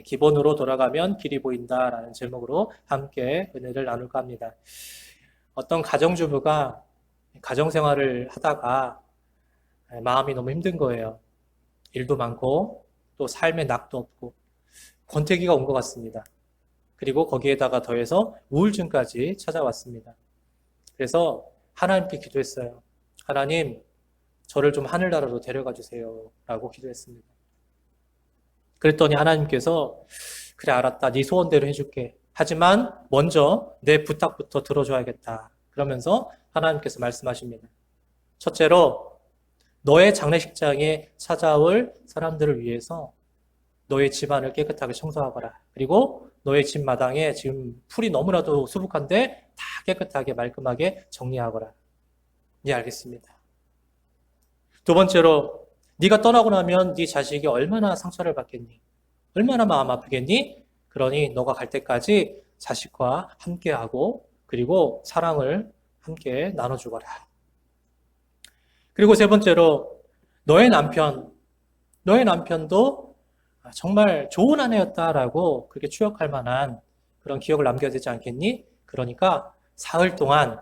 기본으로 돌아가면 길이 보인다라는 제목으로 함께 은혜를 나눌까 합니다. 어떤 가정주부가 가정생활을 하다가 마음이 너무 힘든 거예요. 일도 많고 또 삶에 낙도 없고 권태기가 온 것 같습니다. 그리고 거기에다가 더해서 우울증까지 찾아왔습니다. 그래서 하나님께 기도했어요. 하나님, 저를 좀 하늘나라로 데려가 주세요 라고 기도했습니다. 그랬더니 하나님께서 그래 알았다, 네 소원대로 해줄게. 하지만 먼저 내 부탁부터 들어줘야겠다. 그러면서 하나님께서 말씀하십니다. 첫째로 너의 장례식장에 찾아올 사람들을 위해서 너의 집안을 깨끗하게 청소하거라. 그리고 너의 집 마당에 지금 풀이 너무나도 수북한데 다 깨끗하게 말끔하게 정리하거라. 네, 알겠습니다. 두 번째로 네가 떠나고 나면 네 자식이 얼마나 상처를 받겠니? 얼마나 마음 아프겠니? 그러니 너가 갈 때까지 자식과 함께하고 그리고 사랑을 함께 나눠주거라. 그리고 세 번째로 너의 남편도 정말 좋은 아내였다라고 그렇게 추억할 만한 그런 기억을 남겨야 되지 않겠니? 그러니까 사흘 동안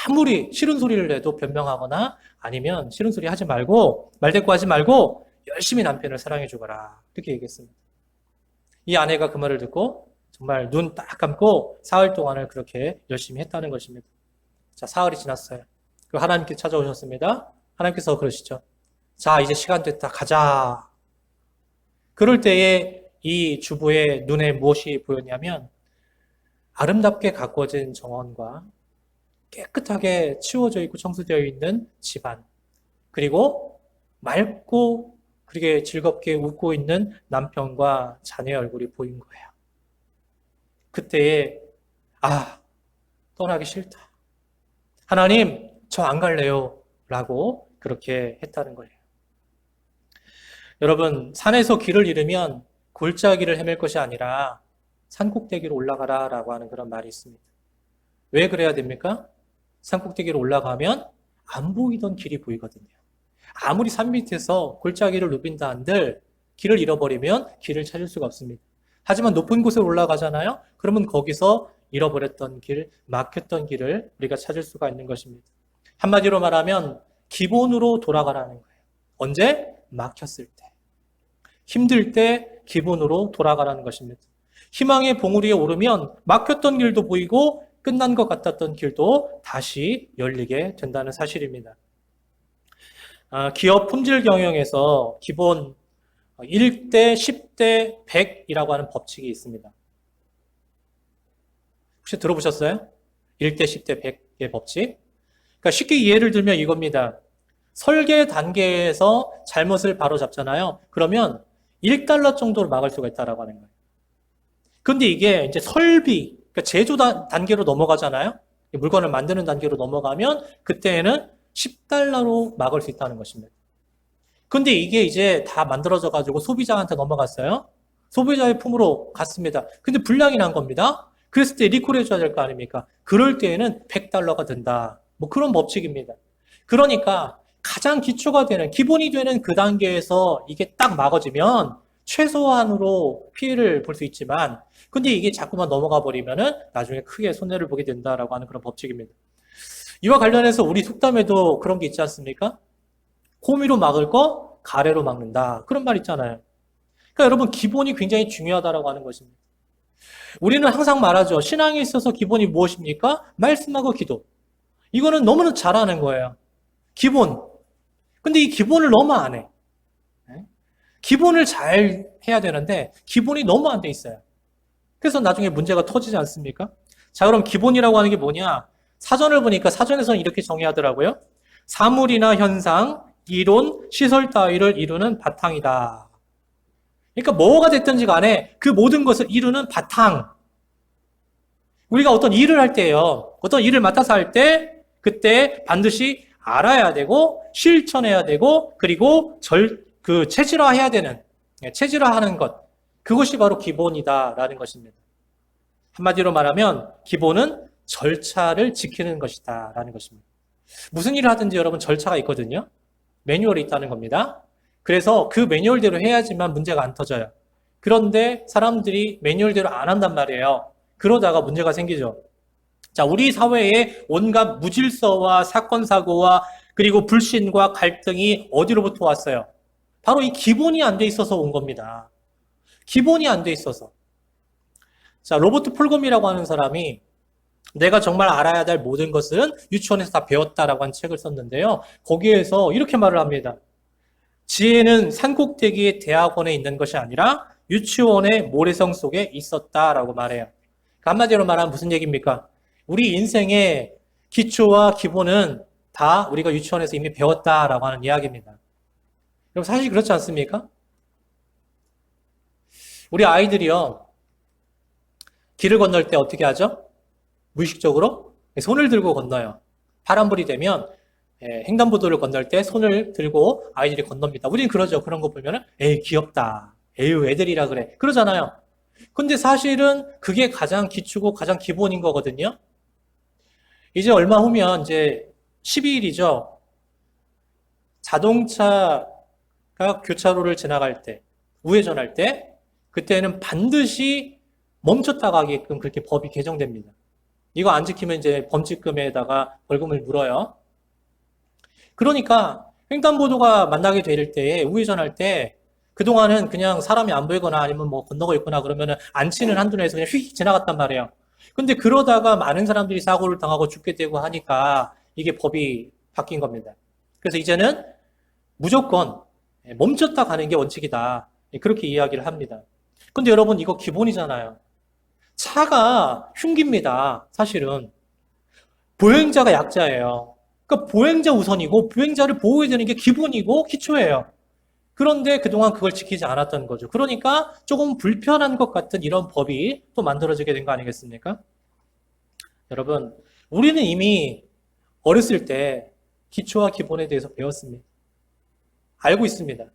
아무리 싫은 소리를 해도 변명하거나 아니면 싫은 소리 하지 말고 말대꾸하지 말고 열심히 남편을 사랑해 주거라. 이렇게 얘기했습니다. 이 아내가 그 말을 듣고 정말 눈 딱 감고 사흘 동안을 그렇게 열심히 했다는 것입니다. 자, 사흘이 지났어요. 그 하나님께 찾아오셨습니다. 하나님께서 그러시죠. 자, 이제 시간 됐다. 가자. 그럴 때에 이 주부의 눈에 무엇이 보였냐면 아름답게 가꿔진 정원과 깨끗하게 치워져 있고 청소되어 있는 집안, 그리고 맑고 그렇게 즐겁게 웃고 있는 남편과 자녀의 얼굴이 보인 거예요. 그때에 떠나기 싫다. 하나님, 저 안 갈래요. 라고 그렇게 했다는 거예요. 여러분, 산에서 길을 잃으면 골짜기를 헤맬 것이 아니라 산꼭대기로 올라가라 라고 하는 그런 말이 있습니다. 왜 그래야 됩니까? 산꼭대기로 올라가면 안 보이던 길이 보이거든요. 아무리 산 밑에서 골짜기를 누빈다 한들 길을 잃어버리면 길을 찾을 수가 없습니다. 하지만 높은 곳에 올라가잖아요? 그러면 거기서 잃어버렸던 길, 막혔던 길을 우리가 찾을 수가 있는 것입니다. 한마디로 말하면 기본으로 돌아가라는 거예요. 언제? 막혔을 때. 힘들 때 기본으로 돌아가라는 것입니다. 희망의 봉우리에 오르면 막혔던 길도 보이고 끝난 것 같았던 길도 다시 열리게 된다는 사실입니다. 기업 품질 경영에서 기본 1대 10대 100이라고 하는 법칙이 있습니다. 혹시 들어보셨어요? 1대 10대 100의 법칙? 그러니까 쉽게 이해를 들면 이겁니다. 설계 단계에서 잘못을 바로잡잖아요. 그러면 1달러 정도로 막을 수가 있다라고 하는 거예요. 근데 이게 이제 설비, 그러니까 제조 단계로 넘어가잖아요. 물건을 만드는 단계로 넘어가면 그때에는 10달러로 막을 수 있다는 것입니다. 근데 이게 이제 다 만들어져 가지고 소비자한테 넘어갔어요. 소비자의 품으로 갔습니다. 근데 불량이 난 겁니다. 그랬을 때 리콜 해줘야 될 거 아닙니까? 그럴 때에는 100달러가 된다. 뭐 그런 법칙입니다. 그러니까 가장 기초가 되는, 기본이 되는 그 단계에서 이게 딱 막아지면 최소한으로 피해를 볼 수 있지만, 근데 이게 자꾸만 넘어가 버리면은 나중에 크게 손해를 보게 된다라고 하는 그런 법칙입니다. 이와 관련해서 우리 속담에도 그런 게 있지 않습니까? 호미로 막을 거 가래로 막는다. 그런 말 있잖아요. 그러니까 여러분, 기본이 굉장히 중요하다라고 하는 것입니다. 우리는 항상 말하죠. 신앙에 있어서 기본이 무엇입니까? 말씀하고 기도. 이거는 너무나 잘하는 거예요. 기본. 근데 이 기본을 너무 안 해. 기본을 잘 해야 되는데 기본이 너무 안 돼 있어요. 그래서 나중에 문제가 터지지 않습니까? 자, 그럼 기본이라고 하는 게 뭐냐? 사전을 보니까 사전에서는 이렇게 정의하더라고요. 사물이나 현상, 이론, 시설 따위를 이루는 바탕이다. 그러니까 뭐가 됐든지 간에 그 모든 것을 이루는 바탕. 우리가 어떤 일을 할 때요. 어떤 일을 맡아서 할 때 그때 반드시 알아야 되고 실천해야 되고 그리고 체질화해야 되는, 체질화하는 것. 그것이 바로 기본이다라는 것입니다. 한마디로 말하면 기본은 절차를 지키는 것이다라는 것입니다. 무슨 일을 하든지 여러분 절차가 있거든요. 매뉴얼이 있다는 겁니다. 그래서 그 매뉴얼대로 해야지만 문제가 안 터져요. 그런데 사람들이 매뉴얼대로 안 한단 말이에요. 그러다가 문제가 생기죠. 자, 우리 사회에 온갖 무질서와 사건, 사고와 그리고 불신과 갈등이 어디로부터 왔어요? 바로 이 기본이 안 돼 있어서 온 겁니다. 기본이 안 돼 있어서. 자, 로버트 폴검이라고 하는 사람이 내가 정말 알아야 될 모든 것은 유치원에서 다 배웠다라고 한 책을 썼는데요. 거기에서 이렇게 말을 합니다. 지혜는 산꼭대기의 대학원에 있는 것이 아니라 유치원의 모래성 속에 있었다라고 말해요. 한마디로 말하면 무슨 얘기입니까? 우리 인생의 기초와 기본은 다 우리가 유치원에서 이미 배웠다라고 하는 이야기입니다. 여러분 사실 그렇지 않습니까? 우리 아이들이요. 길을 건널 때 어떻게 하죠? 무의식적으로 손을 들고 건너요. 파란불이 되면 횡단보도를 건널 때 손을 들고 아이들이 건넙니다. 우리는 그러죠. 그런 거 보면은 에이 귀엽다. 에휴 애들이라 그래. 그러잖아요. 근데 사실은 그게 가장 기초고 가장 기본인 거거든요. 이제 얼마 후면 이제 12일이죠. 자동차가 교차로를 지나갈 때, 우회전할 때, 그때는 반드시 멈췄다 가게끔 그렇게 법이 개정됩니다. 이거 안 지키면 이제 범칙금에다가 벌금을 물어요. 그러니까 횡단보도가 만나게 될 때, 우회전할 때, 그동안은 그냥 사람이 안 보이거나 아니면 뭐 건너고 있거나 그러면은 안 치는 한두 내에서 그냥 휙 지나갔단 말이에요. 근데 그러다가 많은 사람들이 사고를 당하고 죽게 되고 하니까 이게 법이 바뀐 겁니다. 그래서 이제는 무조건 멈췄다 가는 게 원칙이다. 그렇게 이야기를 합니다. 근데 여러분 이거 기본이잖아요. 차가 흉기입니다. 사실은. 보행자가 약자예요. 그러니까 보행자 우선이고 보행자를 보호해야 되는 게 기본이고 기초예요. 그런데 그동안 그걸 지키지 않았던 거죠. 그러니까 조금 불편한 것 같은 이런 법이 또 만들어지게 된 거 아니겠습니까? 여러분, 우리는 이미 어렸을 때 기초와 기본에 대해서 배웠습니다. 알고 있습니다.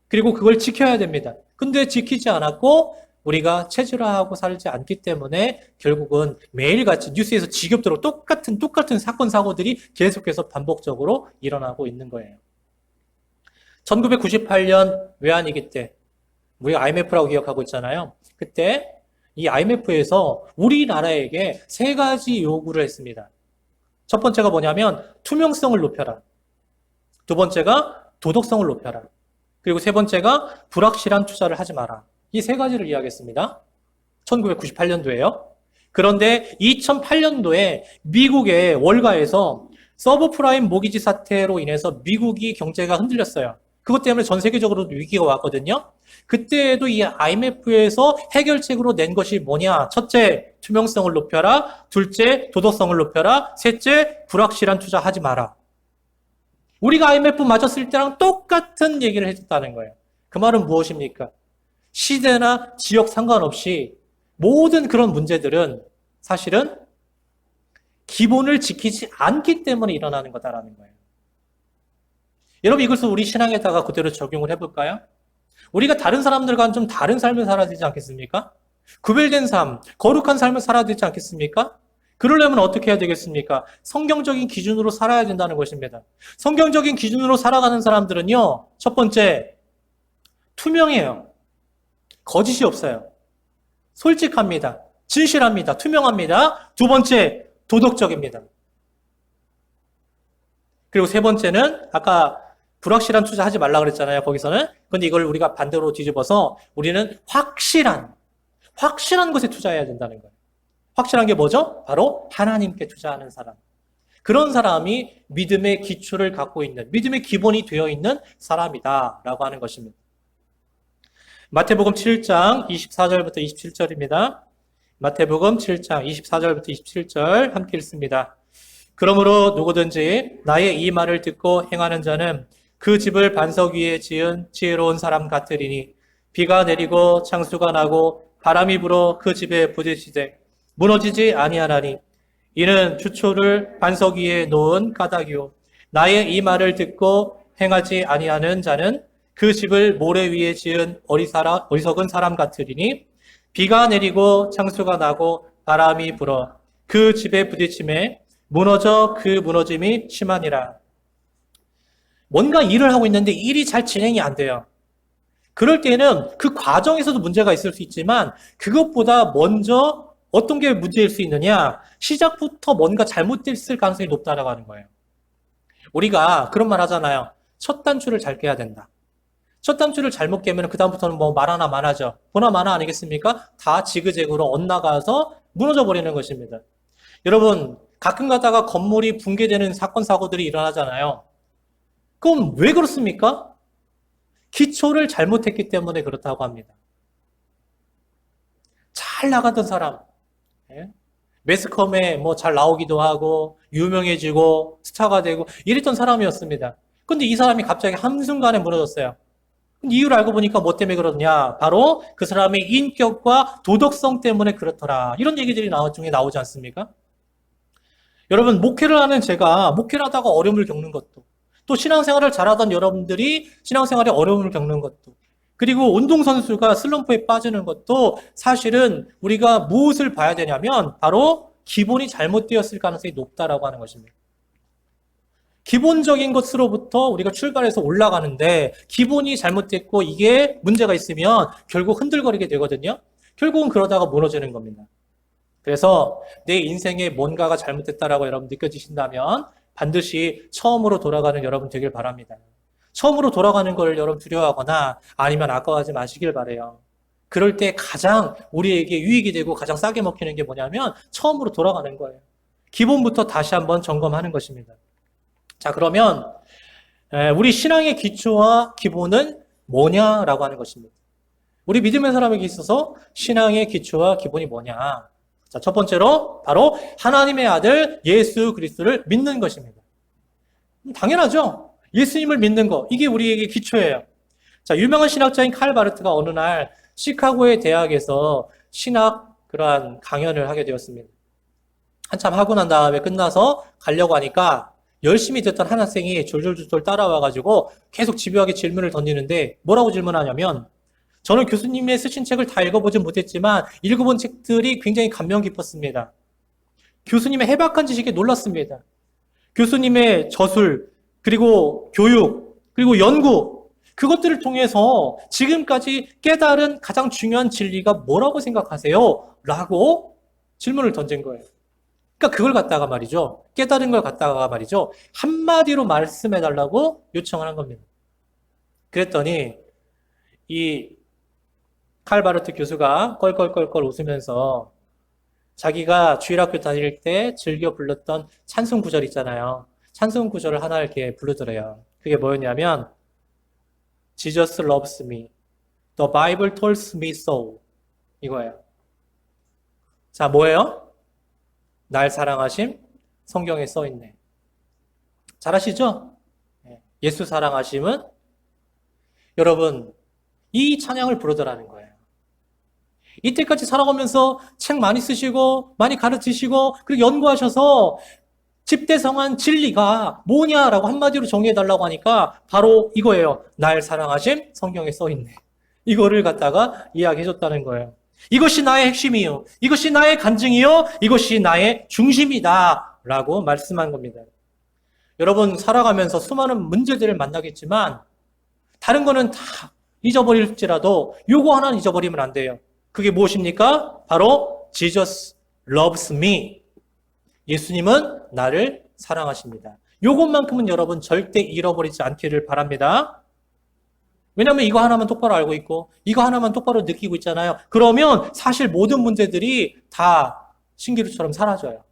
그리고 그걸 지켜야 됩니다. 근데 지키지 않았고 우리가 체질화하고 살지 않기 때문에 결국은 매일같이 뉴스에서 지겹도록 똑같은 사건, 사고들이 계속해서 반복적으로 일어나고 있는 거예요. 1998년 외환위기 때 우리가 IMF라고 기억하고 있잖아요. 그때 이 IMF에서 우리나라에게 세 가지 요구를 했습니다. 첫 번째가 뭐냐면 투명성을 높여라. 두 번째가 도덕성을 높여라. 그리고 세 번째가 불확실한 투자를 하지 마라. 이 세 가지를 이야기했습니다. 1998년도에요. 그런데 2008년도에 미국의 월가에서 서브프라임 모기지 사태로 인해서 미국이 경제가 흔들렸어요. 그것 때문에 전 세계적으로 위기가 왔거든요. 그때에도 이 IMF에서 해결책으로 낸 것이 뭐냐? 첫째, 투명성을 높여라. 둘째, 도덕성을 높여라. 셋째, 불확실한 투자하지 마라. 우리가 IMF 맞았을 때랑 똑같은 얘기를 해줬다는 거예요. 그 말은 무엇입니까? 시대나 지역 상관없이 모든 그런 문제들은 사실은 기본을 지키지 않기 때문에 일어나는 거다라는 거예요. 여러분 이것을 우리 신앙에다가 그대로 적용을 해볼까요? 우리가 다른 사람들과는 좀 다른 삶을 살아야 되지 않겠습니까? 구별된 삶, 거룩한 삶을 살아야 되지 않겠습니까? 그러려면 어떻게 해야 되겠습니까? 성경적인 기준으로 살아야 된다는 것입니다. 성경적인 기준으로 살아가는 사람들은요, 첫 번째, 투명해요. 거짓이 없어요. 솔직합니다. 진실합니다. 투명합니다. 두 번째, 도덕적입니다. 그리고 세 번째는 아까 불확실한 투자 하지 말라 그랬잖아요. 거기서는. 근데 이걸 우리가 반대로 뒤집어서 우리는 확실한 것에 투자해야 된다는 거예요. 확실한 게 뭐죠? 바로 하나님께 투자하는 사람. 그런 사람이 믿음의 기초를 갖고 있는, 믿음의 기본이 되어 있는 사람이다라고 하는 것입니다. 마태복음 7장 24절부터 27절입니다. 마태복음 7장 24절부터 27절 함께 읽습니다. 그러므로 누구든지 나의 이 말을 듣고 행하는 자는 그 집을 반석 위에 지은 지혜로운 사람 같으리니 비가 내리고 창수가 나고 바람이 불어 그 집에 부딪히되 무너지지 아니하나니 이는 주초를 반석 위에 놓은 까닭이요 나의 이 말을 듣고 행하지 아니하는 자는 그 집을 모래 위에 지은 어리석은 사람 같으리니 비가 내리고 창수가 나고 바람이 불어 그 집에 부딪힘에 무너져 그 무너짐이 심하니라. 뭔가 일을 하고 있는데 일이 잘 진행이 안 돼요. 그럴 때는 그 과정에서도 문제가 있을 수 있지만 그것보다 먼저 어떤 게 문제일 수 있느냐? 시작부터 뭔가 잘못됐을 가능성이 높다라고 하는 거예요. 우리가 그런 말 하잖아요. 첫 단추를 잘 깨야 된다. 첫 단추를 잘못 깨면 그다음부터는 뭐 말하나 마나죠. 보나 마나 아니겠습니까? 다 지그재그로 엇나가서 무너져 버리는 것입니다. 여러분, 가끔 가다가 건물이 붕괴되는 사건, 사고들이 일어나잖아요. 그럼 왜 그렇습니까? 기초를 잘못했기 때문에 그렇다고 합니다. 잘 나가던 사람, 예? 매스컴에 뭐 잘 나오기도 하고, 유명해지고, 스타가 되고, 이랬던 사람이었습니다. 근데 이 사람이 갑자기 한순간에 무너졌어요. 근데 이유를 알고 보니까 뭐 때문에 그러냐? 바로 그 사람의 인격과 도덕성 때문에 그렇더라. 이런 얘기들이 중에 나오지 않습니까? 여러분, 목회를 하는 제가 목회를 하다가 어려움을 겪는 것도, 또 신앙생활을 잘하던 여러분들이 신앙생활에 어려움을 겪는 것도, 그리고 운동선수가 슬럼프에 빠지는 것도 사실은 우리가 무엇을 봐야 되냐면 바로 기본이 잘못되었을 가능성이 높다라고 하는 것입니다. 기본적인 것으로부터 우리가 출발해서 올라가는데 기본이 잘못됐고 이게 문제가 있으면 결국 흔들거리게 되거든요. 결국은 그러다가 무너지는 겁니다. 그래서 내 인생에 뭔가가 잘못됐다라고 여러분 느껴지신다면 반드시 처음으로 돌아가는 여러분 되길 바랍니다. 처음으로 돌아가는 걸 여러분 두려워하거나 아니면 아까워하지 마시길 바래요. 그럴 때 가장 우리에게 유익이 되고 가장 싸게 먹히는 게 뭐냐면 처음으로 돌아가는 거예요. 기본부터 다시 한번 점검하는 것입니다. 자, 그러면 우리 신앙의 기초와 기본은 뭐냐라고 하는 것입니다. 우리 믿음의 사람에게 있어서 신앙의 기초와 기본이 뭐냐? 자, 첫 번째로 바로 하나님의 아들 예수 그리스도를 믿는 것입니다. 당연하죠. 예수님을 믿는 거, 이게 우리에게 기초예요. 자, 유명한 신학자인 칼 바르트가 어느 날 시카고의 대학에서 신학 그러한 강연을 하게 되었습니다. 한참 하고 난 다음에 끝나서 가려고 하니까 열심히 듣던 한 학생이 졸졸졸 따라와가지고 계속 집요하게 질문을 던지는데 뭐라고 질문하냐면 저는 교수님의 쓰신 책을 다 읽어보진 못했지만 읽어본 책들이 굉장히 감명 깊었습니다. 교수님의 해박한 지식에 놀랐습니다. 교수님의 저술, 그리고 교육, 그리고 연구, 그것들을 통해서 지금까지 깨달은 가장 중요한 진리가 뭐라고 생각하세요? 라고 질문을 던진 거예요. 그러니까 그걸 갖다가 말이죠. 깨달은 걸 갖다가 말이죠. 한마디로 말씀해달라고 요청을 한 겁니다. 그랬더니 이 칼바르트 교수가 껄껄껄껄 웃으면서 자기가 주일학교 다닐 때 즐겨 불렀던 찬송 구절 있잖아요. 찬송 구절을 하나 이렇게 부르더래요. 그게 뭐였냐면 Jesus loves me. The Bible tells me so. 이거예요. 자, 뭐예요? 날 사랑하심, 성경에 써있네. 잘 아시죠? 예수 사랑하심은 여러분 이 찬양을 부르더라는 거예요. 이때까지 살아가면서 책 많이 쓰시고 많이 가르치시고 그리고 연구하셔서 집대성한 진리가 뭐냐라고 한마디로 정의해달라고 하니까 바로 이거예요. 날 사랑하심, 성경에 써있네. 이거를 갖다가 이야기해줬다는 거예요. 이것이 나의 핵심이요. 이것이 나의 간증이요. 이것이 나의 중심이다. 라고 말씀한 겁니다. 여러분 살아가면서 수많은 문제들을 만나겠지만 다른 거는 다 잊어버릴지라도 요거 하나는 잊어버리면 안 돼요. 그게 무엇입니까? 바로 Jesus loves me. 예수님은 나를 사랑하십니다. 요것만큼은 여러분 절대 잃어버리지 않기를 바랍니다. 왜냐하면 이거 하나만 똑바로 알고 있고 이거 하나만 똑바로 느끼고 있잖아요. 그러면 사실 모든 문제들이 다 신기루처럼 사라져요.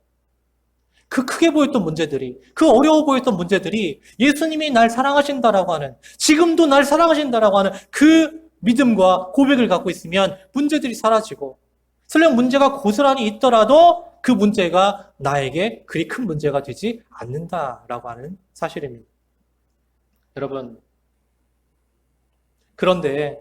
그 크게 보였던 문제들이, 그 어려워 보였던 문제들이 예수님이 날 사랑하신다라고 하는, 지금도 날 사랑하신다라고 하는 그 믿음과 고백을 갖고 있으면 문제들이 사라지고 설령 문제가 고스란히 있더라도 그 문제가 나에게 그리 큰 문제가 되지 않는다라고 하는 사실입니다. 여러분, 그런데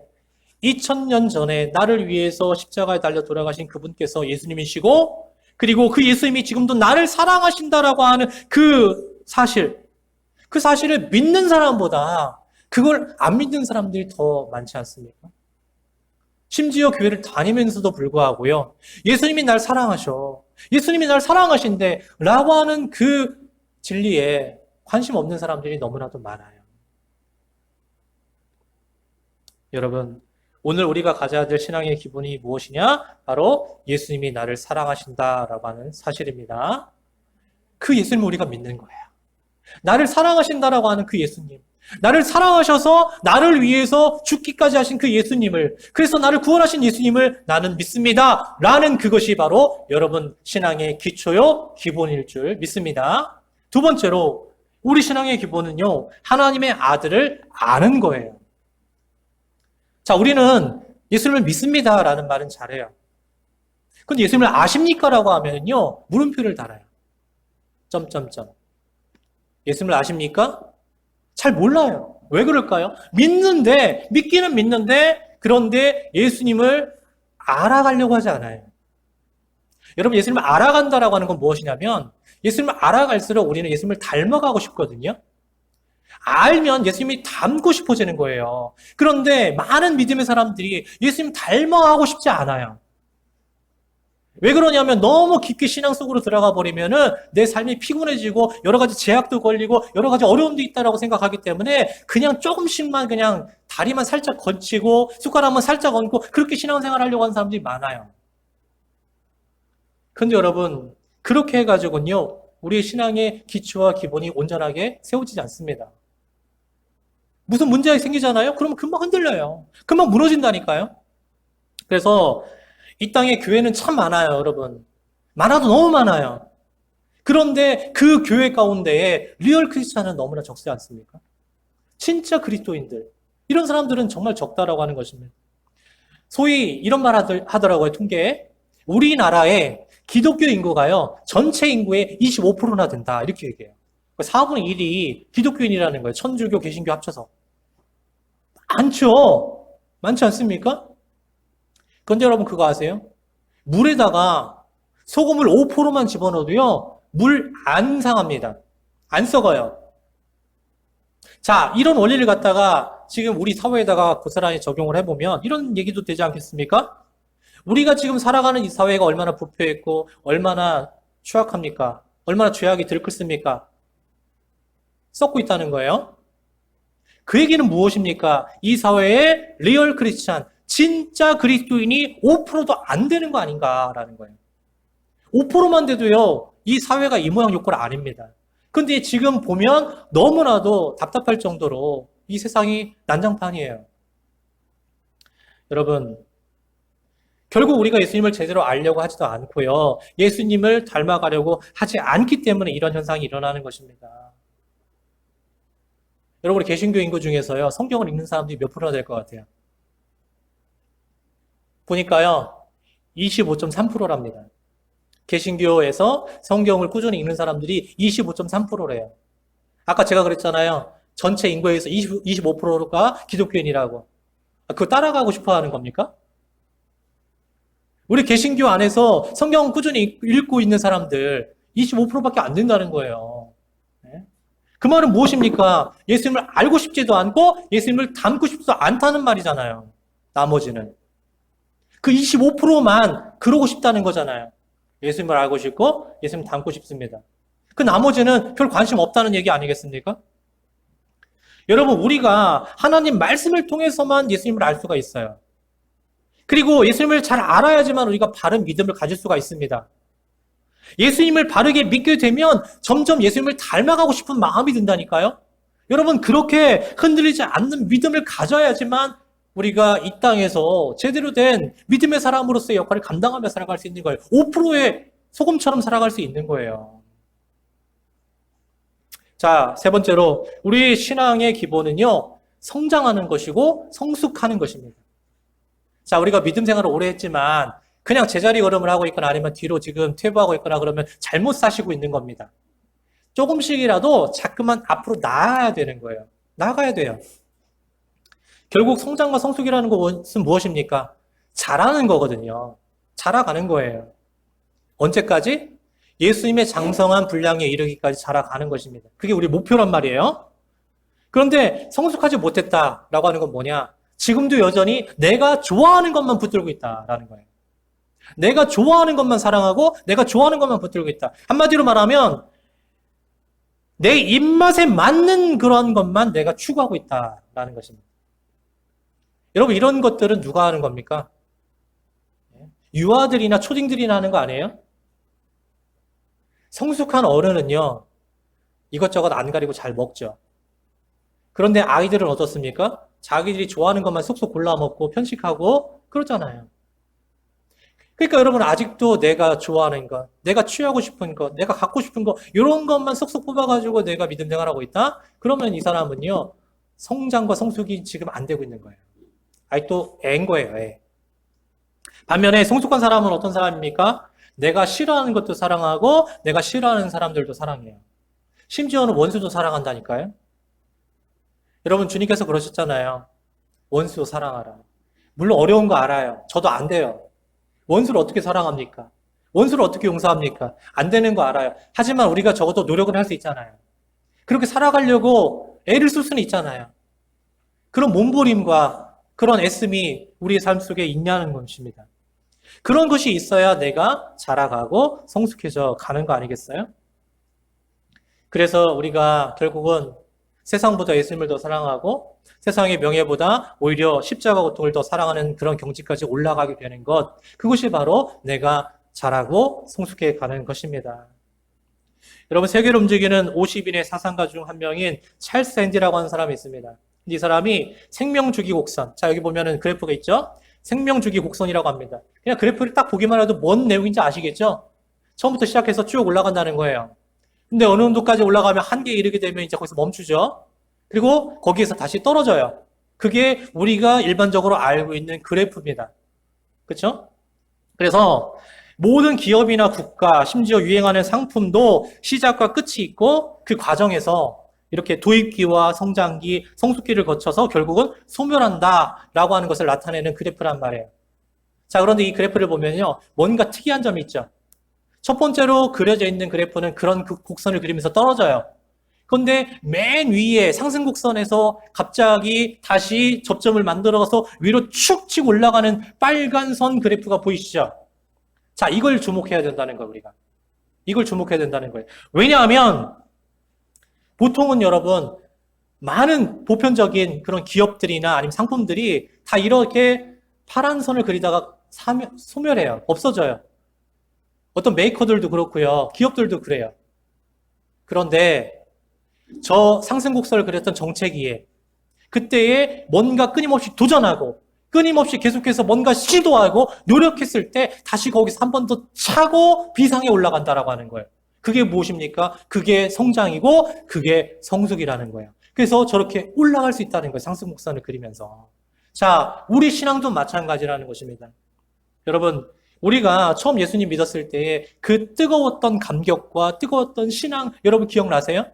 2000년 전에 나를 위해서 십자가에 달려 돌아가신 그분께서 예수님이시고 그리고 그 예수님이 지금도 나를 사랑하신다라고 하는 그 사실을 믿는 사람보다 그걸 안 믿는 사람들이 더 많지 않습니까? 심지어 교회를 다니면서도 불구하고요. 예수님이 날 사랑하셔. 예수님이 날 사랑하신대 라고 하는 그 진리에 관심 없는 사람들이 너무나도 많아요. 여러분, 오늘 우리가 가져야 될 신앙의 기본이 무엇이냐? 바로 예수님이 나를 사랑하신다라고 하는 사실입니다. 그 예수님을 우리가 믿는 거예요. 나를 사랑하신다라고 하는 그 예수님. 나를 사랑하셔서 나를 위해서 죽기까지 하신 그 예수님을, 그래서 나를 구원하신 예수님을 나는 믿습니다. 라는 그것이 바로 여러분 신앙의 기초요, 기본일 줄 믿습니다. 두 번째로 우리 신앙의 기본은요, 하나님의 아들을 아는 거예요. 자, 우리는 예수님을 믿습니다 라는 말은 잘해요. 근데 예수님을 아십니까? 라고 하면요, 물음표를 달아요. 점점점. 예수님을 아십니까? 잘 몰라요. 왜 그럴까요? 믿기는 믿는데, 그런데 예수님을 알아가려고 하지 않아요. 여러분, 예수님을 알아간다라고 하는 건 무엇이냐면, 예수님을 알아갈수록 우리는 예수님을 닮아가고 싶거든요. 알면 예수님이 닮고 싶어지는 거예요. 그런데 많은 믿음의 사람들이 예수님 닮아가고 싶지 않아요. 왜 그러냐면 너무 깊게 신앙 속으로 들어가 버리면은 내 삶이 피곤해지고 여러 가지 제약도 걸리고 여러 가지 어려움도 있다라고 생각하기 때문에 그냥 조금씩만 그냥 다리만 살짝 걸치고 숟가락만 살짝 얹고 그렇게 신앙생활 하려고 하는 사람들이 많아요. 근데 여러분, 그렇게 해가지고는요, 우리의 신앙의 기초와 기본이 온전하게 세워지지 않습니다. 무슨 문제가 생기잖아요? 그러면 금방 흔들려요. 금방 무너진다니까요. 그래서 이 땅에 교회는 참 많아요, 여러분. 많아도 너무 많아요. 그런데 그 교회 가운데에 리얼 크리스찬은 너무나 적지 않습니까? 진짜 그리스도인들. 이런 사람들은 정말 적다라고 하는 것입니다. 소위 이런 말 하더라고요, 통계에. 우리나라의 기독교 인구가요, 전체 인구의 25%나 된다. 이렇게 얘기해요. 4분의 1이 기독교인이라는 거예요. 천주교, 개신교 합쳐서. 많죠? 많지 않습니까? 그런데 여러분 그거 아세요? 물에다가 소금을 5%만 집어넣어도요, 물 안 상합니다. 안 썩어요. 자, 이런 원리를 갖다가 지금 우리 사회에다가 고스란히 적용을 해보면 이런 얘기도 되지 않겠습니까? 우리가 지금 살아가는 이 사회가 얼마나 부패했고 얼마나 추악합니까? 얼마나 죄악이 들끓습니까? 썩고 있다는 거예요. 그 얘기는 무엇입니까? 이 사회의 리얼 크리스찬, 진짜 그리스도인이 5%도 안 되는 거 아닌가라는 거예요. 5%만 돼도요, 이 사회가 이 모양 요꼴 아닙니다. 근데 지금 보면 너무나도 답답할 정도로 이 세상이 난장판이에요. 여러분, 결국 우리가 예수님을 제대로 알려고 하지도 않고요, 예수님을 닮아가려고 하지 않기 때문에 이런 현상이 일어나는 것입니다. 여러분, 우리 개신교 인구 중에서요, 성경을 읽는 사람들이 몇 프로나 될 것 같아요? 보니까요, 25.3%랍니다. 개신교에서 성경을 꾸준히 읽는 사람들이 25.3%래요. 아까 제가 그랬잖아요. 전체 인구에서 25%가 기독교인이라고. 그거 따라가고 싶어 하는 겁니까? 우리 개신교 안에서 성경 꾸준히 읽고 있는 사람들 25%밖에 안 된다는 거예요. 그 말은 무엇입니까? 예수님을 알고 싶지도 않고 예수님을 닮고 싶지도 않다는 말이잖아요. 나머지는. 그 25%만 그러고 싶다는 거잖아요. 예수님을 알고 싶고 예수님 닮고 싶습니다. 그 나머지는 별 관심 없다는 얘기 아니겠습니까? 여러분, 우리가 하나님 말씀을 통해서만 예수님을 알 수가 있어요. 그리고 예수님을 잘 알아야지만 우리가 바른 믿음을 가질 수가 있습니다. 예수님을 바르게 믿게 되면 점점 예수님을 닮아가고 싶은 마음이 든다니까요. 여러분, 그렇게 흔들리지 않는 믿음을 가져야지만 우리가 이 땅에서 제대로 된 믿음의 사람으로서의 역할을 감당하며 살아갈 수 있는 거예요. 5%의 소금처럼 살아갈 수 있는 거예요. 자, 세 번째로 우리 신앙의 기본은요, 성장하는 것이고 성숙하는 것입니다. 자, 우리가 믿음 생활을 오래 했지만 그냥 제자리 걸음을 하고 있거나 아니면 뒤로 지금 퇴보하고 있거나 그러면 잘못 사시고 있는 겁니다. 조금씩이라도 자꾸만 앞으로 나아야 되는 거예요. 나아가야 돼요. 결국 성장과 성숙이라는 것은 무엇입니까? 자라는 거거든요. 자라가는 거예요. 언제까지? 예수님의 장성한 분량에 이르기까지 자라가는 것입니다. 그게 우리 목표란 말이에요. 그런데 성숙하지 못했다라고 하는 건 뭐냐? 지금도 여전히 내가 좋아하는 것만 붙들고 있다라는 거예요. 내가 좋아하는 것만 사랑하고 내가 좋아하는 것만 붙들고 있다. 한마디로 말하면 내 입맛에 맞는 그런 것만 내가 추구하고 있다라는 것입니다. 여러분, 이런 것들은 누가 하는 겁니까? 유아들이나 초딩들이나 하는 거 아니에요? 성숙한 어른은요, 이것저것 안 가리고 잘 먹죠. 그런데 아이들은 어떻습니까? 자기들이 좋아하는 것만 쏙쏙 골라 먹고 편식하고 그러잖아요. 그러니까 여러분, 아직도 내가 좋아하는 것, 내가 취하고 싶은 것, 내가 갖고 싶은 것, 이런 것만 쏙쏙 뽑아가지고 내가 믿음 생활하고 있다? 그러면 이 사람은요, 성장과 성숙이 지금 안 되고 있는 거예요. 아직도 애인 거예요, 애. 반면에 성숙한 사람은 어떤 사람입니까? 내가 싫어하는 것도 사랑하고 내가 싫어하는 사람들도 사랑해요. 심지어는 원수도 사랑한다니까요. 여러분, 주님께서 그러셨잖아요. 원수 사랑하라. 물론 어려운 거 알아요. 저도 안 돼요. 원수를 어떻게 사랑합니까? 원수를 어떻게 용서합니까? 안 되는 거 알아요. 하지만 우리가 적어도 노력을 할 수 있잖아요. 그렇게 살아가려고 애를 쓸 수는 있잖아요. 그런 몸부림과 그런 애씀이 우리의 삶 속에 있냐는 것입니다. 그런 것이 있어야 내가 자라가고 성숙해져 가는 거 아니겠어요? 그래서 우리가 결국은 세상보다 예수님을 더 사랑하고 세상의 명예보다 오히려 십자가 고통을 더 사랑하는 그런 경지까지 올라가게 되는 것, 그것이 바로 내가 자라고 성숙해 가는 것입니다. 여러분, 세계를 움직이는 50인의 사상가 중 한 명인 찰스 앤디라고 하는 사람이 있습니다. 이 사람이 생명주기 곡선, 자 여기 보면은 그래프가 있죠? 생명주기 곡선이라고 합니다. 그냥 그래프를 딱 보기만 해도 뭔 내용인지 아시겠죠? 처음부터 시작해서 쭉 올라간다는 거예요. 근데 어느 정도까지 올라가면 한계에 이르게 되면 이제 거기서 멈추죠. 그리고 거기에서 다시 떨어져요. 그게 우리가 일반적으로 알고 있는 그래프입니다. 그렇죠? 그래서 모든 기업이나 국가, 심지어 유행하는 상품도 시작과 끝이 있고 그 과정에서 이렇게 도입기와 성장기, 성숙기를 거쳐서 결국은 소멸한다라고 하는 것을 나타내는 그래프란 말이에요. 자, 그런데 이 그래프를 보면요, 뭔가 특이한 점이 있죠. 첫 번째로 그려져 있는 그래프는 그런 곡선을 그리면서 떨어져요. 그런데 맨 위에 상승 곡선에서 갑자기 다시 접점을 만들어서 위로 축 치고 올라가는 빨간 선 그래프가 보이시죠? 자, 이걸 주목해야 된다는 거예요, 우리가. 이걸 주목해야 된다는 거예요. 왜냐하면 보통은 여러분, 많은 보편적인 그런 기업들이나 아니면 상품들이 다 이렇게 파란 선을 그리다가 소멸해요. 없어져요. 어떤 메이커들도 그렇고요. 기업들도 그래요. 그런데 저 상승곡선을 그렸던 정체기에 그때에 뭔가 끊임없이 도전하고 끊임없이 계속해서 뭔가 시도하고 노력했을 때 다시 거기서 한 번 더 차고 비상에 올라간다라고 하는 거예요. 그게 무엇입니까? 그게 성장이고 그게 성숙이라는 거예요. 그래서 저렇게 올라갈 수 있다는 거예요. 상승곡선을 그리면서. 자, 우리 신앙도 마찬가지라는 것입니다. 여러분, 우리가 처음 예수님 믿었을 때의 그 뜨거웠던 감격과 뜨거웠던 신앙, 여러분 기억나세요?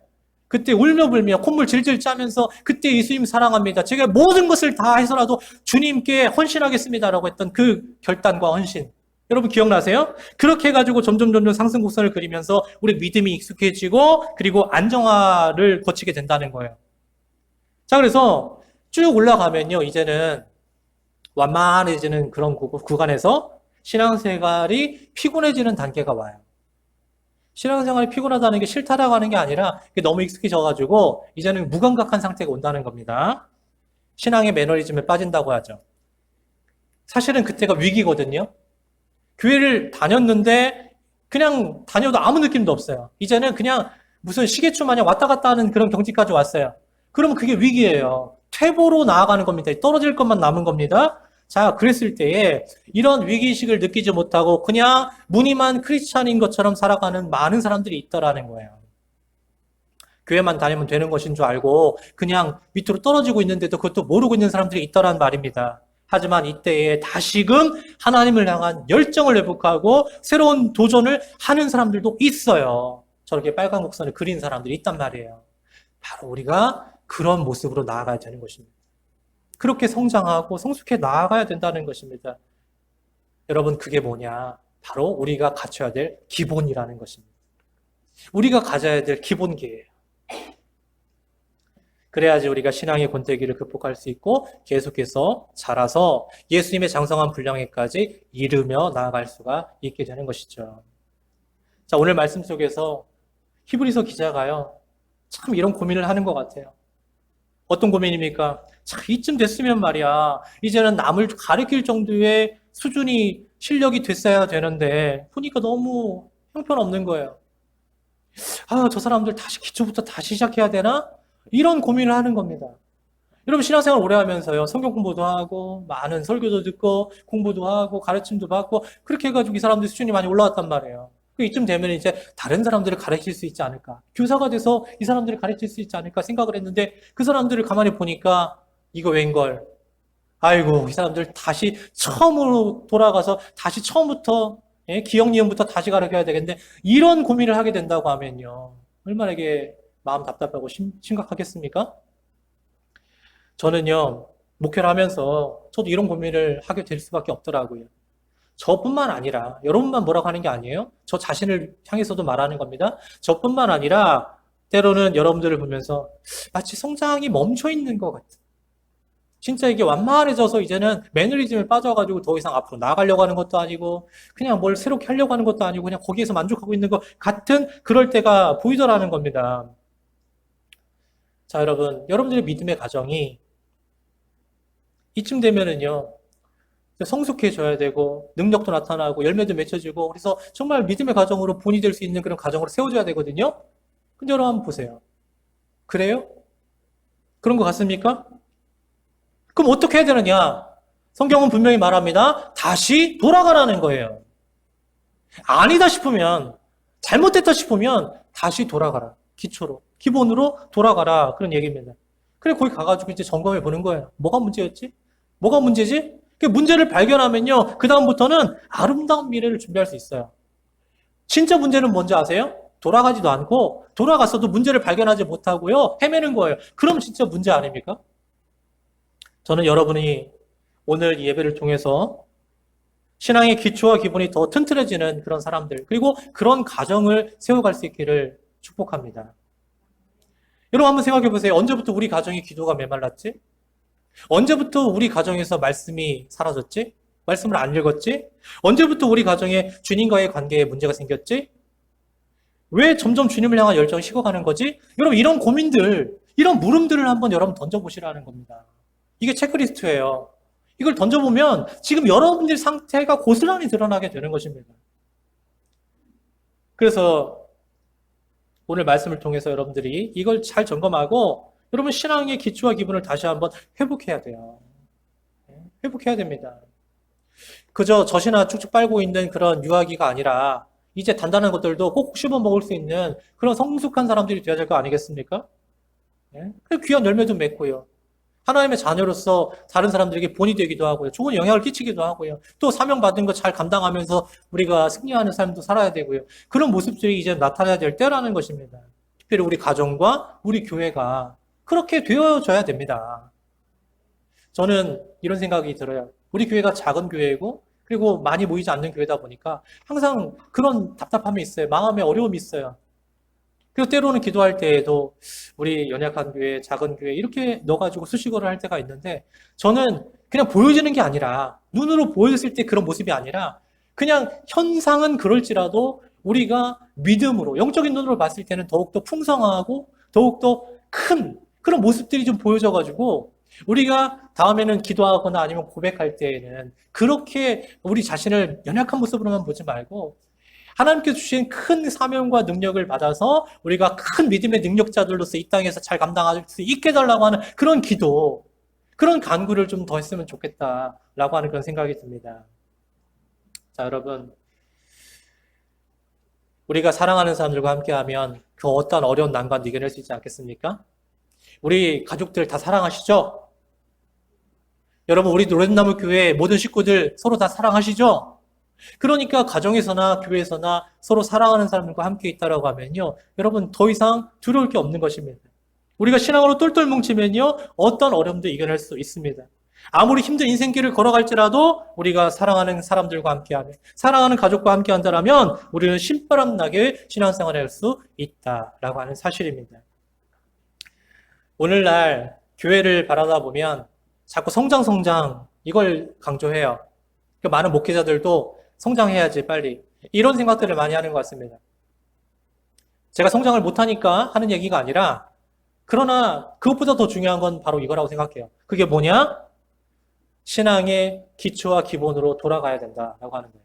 그때 울며불며 콧물 질질 짜면서 그때 예수님 사랑합니다. 제가 모든 것을 다 해서라도 주님께 헌신하겠습니다라고 했던 그 결단과 헌신. 여러분 기억나세요? 그렇게 해가지고 점점 상승곡선을 그리면서 우리 믿음이 익숙해지고 그리고 안정화를 거치게 된다는 거예요. 자, 그래서 쭉 올라가면요, 이제는 완만해지는 그런 구간에서 신앙생활이 피곤해지는 단계가 와요. 신앙생활이 피곤하다는 게 싫다라고 하는 게 아니라 너무 익숙해져가지고 이제는 무감각한 상태가 온다는 겁니다. 신앙의 매너리즘에 빠진다고 하죠. 사실은 그때가 위기거든요. 교회를 다녔는데 그냥 다녀도 아무 느낌도 없어요. 이제는 그냥 무슨 시계추 마냥 왔다 갔다 하는 그런 경지까지 왔어요. 그러면 그게 위기예요. 퇴보로 나아가는 겁니다. 떨어질 것만 남은 겁니다. 자, 그랬을 때에 이런 위기의식을 느끼지 못하고 그냥 무늬만 크리스찬인 것처럼 살아가는 많은 사람들이 있더라는 거예요. 교회만 다니면 되는 것인 줄 알고 그냥 밑으로 떨어지고 있는데도 그것도 모르고 있는 사람들이 있더란 말입니다. 하지만 이때에 다시금 하나님을 향한 열정을 회복하고 새로운 도전을 하는 사람들도 있어요. 저렇게 빨간 곡선을 그린 사람들이 있단 말이에요. 바로 우리가 그런 모습으로 나아가야 되는 것입니다. 그렇게 성장하고 성숙해 나아가야 된다는 것입니다. 여러분, 그게 뭐냐? 바로 우리가 갖춰야 될 기본이라는 것입니다. 우리가 가져야 될 기본기예요. 그래야지 우리가 신앙의 권태기를 극복할 수 있고 계속해서 자라서 예수님의 장성한 분량에까지 이르며 나아갈 수가 있게 되는 것이죠. 자, 오늘 말씀 속에서 히브리서 기자가요, 참 이런 고민을 하는 것 같아요. 어떤 고민입니까? 자, 이쯤 됐으면 말이야. 이제는 남을 가르칠 정도의 수준이 실력이 됐어야 되는데 보니까 너무 형편없는 거예요. 아, 저 사람들 다시 기초부터 다시 시작해야 되나? 이런 고민을 하는 겁니다. 여러분 신앙생활 오래 하면서요. 성경 공부도 하고 많은 설교도 듣고 공부도 하고 가르침도 받고 그렇게 해가지고 이 사람들 수준이 많이 올라왔단 말이에요. 이쯤 되면 이제 다른 사람들을 가르칠 수 있지 않을까. 교사가 돼서 이 사람들을 가르칠 수 있지 않을까 생각을 했는데 그 사람들을 가만히 보니까 이거 웬걸. 아이고 이 사람들 다시 처음으로 돌아가서 다시 처음부터 기억 니은부터 다시 가르쳐야 되겠는데 이런 고민을 하게 된다고 하면요. 얼마나 이게 마음 답답하고 심각하겠습니까? 저는요, 목회를 하면서 저도 이런 고민을 하게 될 수밖에 없더라고요. 저뿐만 아니라, 여러분만 뭐라고 하는 게 아니에요. 저 자신을 향해서도 말하는 겁니다. 저뿐만 아니라, 때로는 여러분들을 보면서 마치 성장이 멈춰 있는 것 같아요. 진짜 이게 완만해져서 이제는 매너리즘에 빠져가지고 더 이상 앞으로 나아가려고 하는 것도 아니고, 그냥 뭘 새롭게 하려고 하는 것도 아니고, 그냥 거기에서 만족하고 있는 것 같은 그럴 때가 보이더라는 겁니다. 자, 여러분들의 믿음의 가정이 이쯤 되면은요, 성숙해져야 되고, 능력도 나타나고, 열매도 맺혀지고, 그래서 정말 믿음의 가정으로 본이 될 수 있는 그런 가정으로 세워져야 되거든요? 근데 여러분 한번 보세요. 그래요? 그런 것 같습니까? 그럼 어떻게 해야 되느냐? 성경은 분명히 말합니다. 다시 돌아가라는 거예요. 아니다 싶으면, 잘못됐다 싶으면, 다시 돌아가라. 기초로, 기본으로 돌아가라. 그런 얘기입니다. 그래, 거기 가가지고 이제 점검해 보는 거예요. 뭐가 문제였지? 뭐가 문제지? 그 문제를 발견하면요, 그다음부터는 아름다운 미래를 준비할 수 있어요. 진짜 문제는 뭔지 아세요? 돌아가지도 않고, 돌아갔어도 문제를 발견하지 못하고요, 헤매는 거예요. 그럼 진짜 문제 아닙니까? 저는 여러분이 오늘 이 예배를 통해서 신앙의 기초와 기본이 더 튼튼해지는 그런 사람들, 그리고 그런 가정을 세워갈 수 있기를 축복합니다. 여러분 한번 생각해 보세요. 언제부터 우리 가정의 기도가 메말랐지? 언제부터 우리 가정에서 말씀이 사라졌지? 말씀을 안 읽었지? 언제부터 우리 가정에 주님과의 관계에 문제가 생겼지? 왜 점점 주님을 향한 열정이 식어가는 거지? 여러분 이런 고민들, 이런 물음들을 한번 여러분 던져보시라는 겁니다. 이게 체크리스트예요. 이걸 던져보면 지금 여러분들 상태가 고스란히 드러나게 되는 것입니다. 그래서 오늘 말씀을 통해서 여러분들이 이걸 잘 점검하고 여러분 신앙의 기초와 기본을 다시 한번 회복해야 돼요. 회복해야 됩니다. 그저 젖이나 쭉쭉 빨고 있는 그런 유아기가 아니라 이제 단단한 것들도 꼭 씹어 먹을 수 있는 그런 성숙한 사람들이 되어야 될 거 아니겠습니까? 귀한 열매도 맺고요. 하나님의 자녀로서 다른 사람들에게 본이 되기도 하고요. 좋은 영향을 끼치기도 하고요. 또 사명받은 거 잘 감당하면서 우리가 승리하는 삶도 살아야 되고요. 그런 모습들이 이제 나타나야 될 때라는 것입니다. 특별히 우리 가정과 우리 교회가 그렇게 되어져야 됩니다. 저는 이런 생각이 들어요. 우리 교회가 작은 교회이고 그리고 많이 모이지 않는 교회다 보니까 항상 그런 답답함이 있어요. 마음에 어려움이 있어요. 그리고 때로는 기도할 때에도 우리 연약한 교회, 작은 교회 이렇게 넣어가지고 수식어를 할 때가 있는데 저는 그냥 보여지는 게 아니라 눈으로 보였을 때 그런 모습이 아니라 그냥 현상은 그럴지라도 우리가 믿음으로 영적인 눈으로 봤을 때는 더욱더 풍성하고 더욱더 큰 그런 모습들이 좀 보여져가지고 우리가 다음에는 기도하거나 아니면 고백할 때에는 그렇게 우리 자신을 연약한 모습으로만 보지 말고 하나님께서 주신 큰 사명과 능력을 받아서 우리가 큰 믿음의 능력자들로서 이 땅에서 잘 감당할 수 있게 해달라고 하는 그런 기도, 그런 간구를 좀 더 했으면 좋겠다라고 하는 그런 생각이 듭니다. 자, 여러분. 우리가 사랑하는 사람들과 함께하면 그 어떠한 어려운 난관도 이겨낼 수 있지 않겠습니까? 우리 가족들 다 사랑하시죠? 여러분, 우리 노랫나무 교회 모든 식구들 서로 다 사랑하시죠? 그러니까 가정에서나 교회에서나 서로 사랑하는 사람들과 함께 있다라고 하면요. 여러분 더 이상 두려울 게 없는 것입니다. 우리가 신앙으로 똘똘 뭉치면요. 어떤 어려움도 이겨낼 수 있습니다. 아무리 힘든 인생길을 걸어갈지라도 우리가 사랑하는 사람들과 함께하며 사랑하는 가족과 함께한다면 우리는 신바람 나게 신앙생활을 할 수 있다라고 하는 사실입니다. 오늘날 교회를 바라다 보면 자꾸 성장 이걸 강조해요. 많은 목회자들도 성장해야지 빨리 이런 생각들을 많이 하는 것 같습니다. 제가 성장을 못하니까 하는 얘기가 아니라 그러나 그것보다 더 중요한 건 바로 이거라고 생각해요. 그게 뭐냐? 신앙의 기초와 기본으로 돌아가야 된다라고 하는 거예요.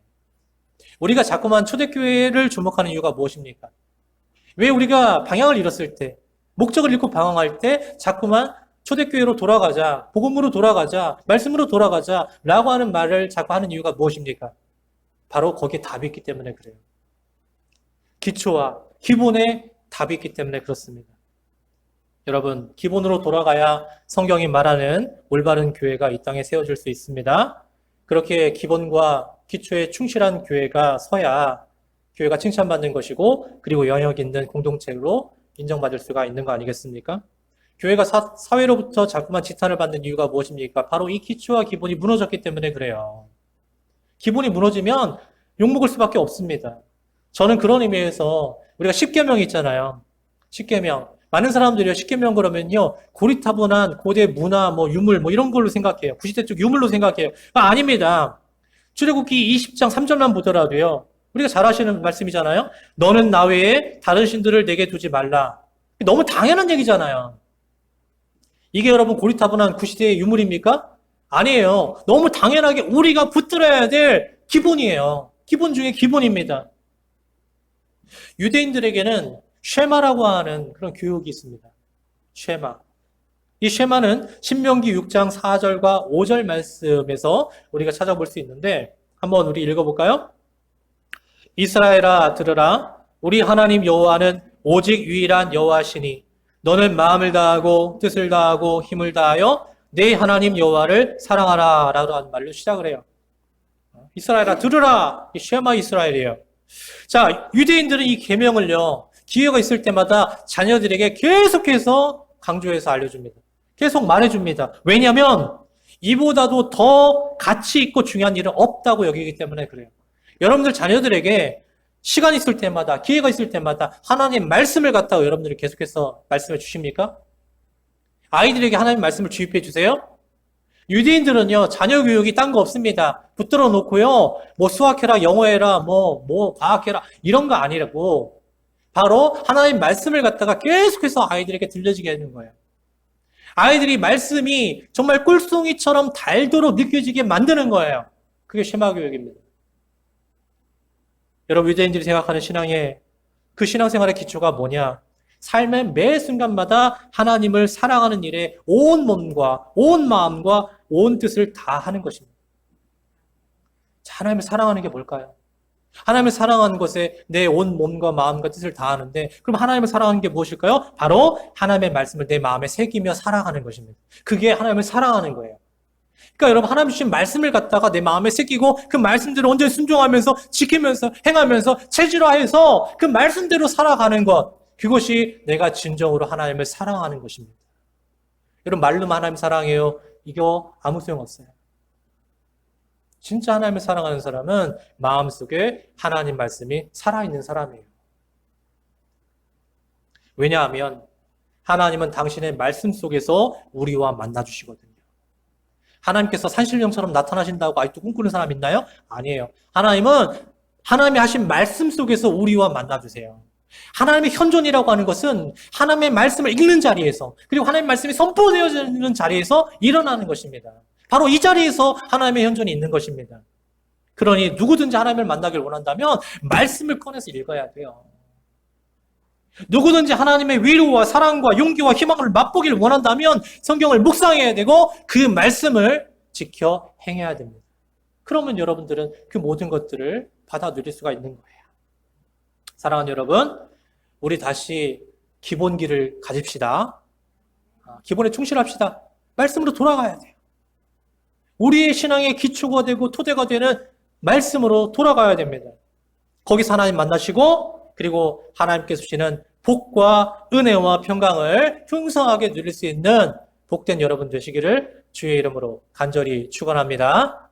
우리가 자꾸만 초대교회를 주목하는 이유가 무엇입니까? 왜 우리가 방향을 잃었을 때, 목적을 잃고 방황할 때 자꾸만 초대교회로 돌아가자, 복음으로 돌아가자, 말씀으로 돌아가자 라고 하는 말을 자꾸 하는 이유가 무엇입니까? 바로 거기에 답이 있기 때문에 그래요. 기초와 기본에 답이 있기 때문에 그렇습니다. 여러분, 기본으로 돌아가야 성경이 말하는 올바른 교회가 이 땅에 세워질 수 있습니다. 그렇게 기본과 기초에 충실한 교회가 서야 교회가 칭찬받는 것이고, 그리고 영역 있는 공동체로 인정받을 수가 있는 거 아니겠습니까? 교회가 사회로부터 자꾸만 지탄을 받는 이유가 무엇입니까? 바로 이 기초와 기본이 무너졌기 때문에 그래요. 기본이 무너지면 욕먹을 수밖에 없습니다. 저는 그런 의미에서 우리가 십계명 있잖아요. 십계명. 많은 사람들이요, 십계명 그러면요, 고리타분한 고대 문화, 유물, 이런 걸로 생각해요. 90대 쪽 유물로 생각해요. 아닙니다. 출애굽기 20장 3절만 보더라도요, 우리가 잘 아시는 말씀이잖아요. 너는 나 외에 다른 신들을 내게 두지 말라. 너무 당연한 얘기잖아요. 이게 여러분 고리타분한 구시대의 유물입니까? 아니에요. 너무 당연하게 우리가 붙들어야 될 기본이에요. 기본 중에 기본입니다. 유대인들에게는 쉐마라고 하는 그런 교육이 있습니다. 쉐마. 이 쉐마는 신명기 6장 4절과 5절 말씀에서 우리가 찾아볼 수 있는데, 한번 우리 읽어볼까요? 이스라엘아 들으라. 우리 하나님 여호와는 오직 유일한 여호와시니 너는 마음을 다하고 뜻을 다하고 힘을 다하여 내 하나님 여호와를 사랑하라 라고 하는 말로 시작을 해요. 이스라엘아 들으라. 이 쉐마 이스라엘이에요. 자, 유대인들은 이 계명을요, 기회가 있을 때마다 자녀들에게 계속해서 강조해서 알려줍니다. 계속 말해줍니다. 왜냐하면 이보다도 더 가치 있고 중요한 일은 없다고 여기기 때문에 그래요. 여러분들 자녀들에게 시간 있을 때마다, 기회가 있을 때마다 하나님 말씀을 갖다가 여러분들이 계속해서 말씀해 주십니까? 아이들에게 하나님 말씀을 주입해 주세요? 유대인들은요, 자녀 교육이 딴 거 없습니다. 붙들어 놓고요, 수학해라, 영어해라, 과학해라, 이런 거 아니라고, 바로 하나님 말씀을 갖다가 계속해서 아이들에게 들려지게 하는 거예요. 아이들이 말씀이 정말 꿀송이처럼 달도록 느껴지게 만드는 거예요. 그게 쉐마 교육입니다. 여러분, 유대인들이 생각하는 그 신앙생활의 기초가 뭐냐? 삶의 매 순간마다 하나님을 사랑하는 일에 온 몸과 온 마음과 온 뜻을 다 하는 것입니다. 자, 하나님을 사랑하는 게 뭘까요? 하나님을 사랑하는 것에 내 온 몸과 마음과 뜻을 다하는데, 그럼 하나님을 사랑하는 게 무엇일까요? 바로 하나님의 말씀을 내 마음에 새기며 사랑하는 것입니다. 그게 하나님을 사랑하는 거예요. 그러니까 여러분, 하나님 주신 말씀을 갖다가 내 마음에 새기고 그 말씀대로 온전히 순종하면서 지키면서 행하면서 체질화해서 그 말씀대로 살아가는 것, 그것이 내가 진정으로 하나님을 사랑하는 것입니다. 여러분, 말로만 하나님 사랑해요, 이거 아무 소용없어요. 진짜 하나님을 사랑하는 사람은 마음속에 하나님 말씀이 살아있는 사람이에요. 왜냐하면 하나님은 당신의 말씀 속에서 우리와 만나주시거든요. 하나님께서 산신령처럼 나타나신다고 아직도 꿈꾸는 사람 있나요? 아니에요. 하나님은 하나님이 하신 말씀 속에서 우리와 만나주세요. 하나님의 현존이라고 하는 것은 하나님의 말씀을 읽는 자리에서, 그리고 하나님의 말씀이 선포되어지는 자리에서 일어나는 것입니다. 바로 이 자리에서 하나님의 현존이 있는 것입니다. 그러니 누구든지 하나님을 만나길 원한다면 말씀을 꺼내서 읽어야 돼요. 누구든지 하나님의 위로와 사랑과 용기와 희망을 맛보길 원한다면 성경을 묵상해야 되고 그 말씀을 지켜 행해야 됩니다. 그러면 여러분들은 그 모든 것들을 받아 누릴 수가 있는 거예요. 사랑하는 여러분, 우리 다시 기본기를 가집시다. 기본에 충실합시다. 말씀으로 돌아가야 돼요. 우리의 신앙의 기초가 되고 토대가 되는 말씀으로 돌아가야 됩니다. 거기서 하나님 만나시고, 그리고 하나님께서 주시는 복과 은혜와 평강을 풍성하게 누릴 수 있는 복된 여러분 되시기를 주의 이름으로 간절히 축원합니다.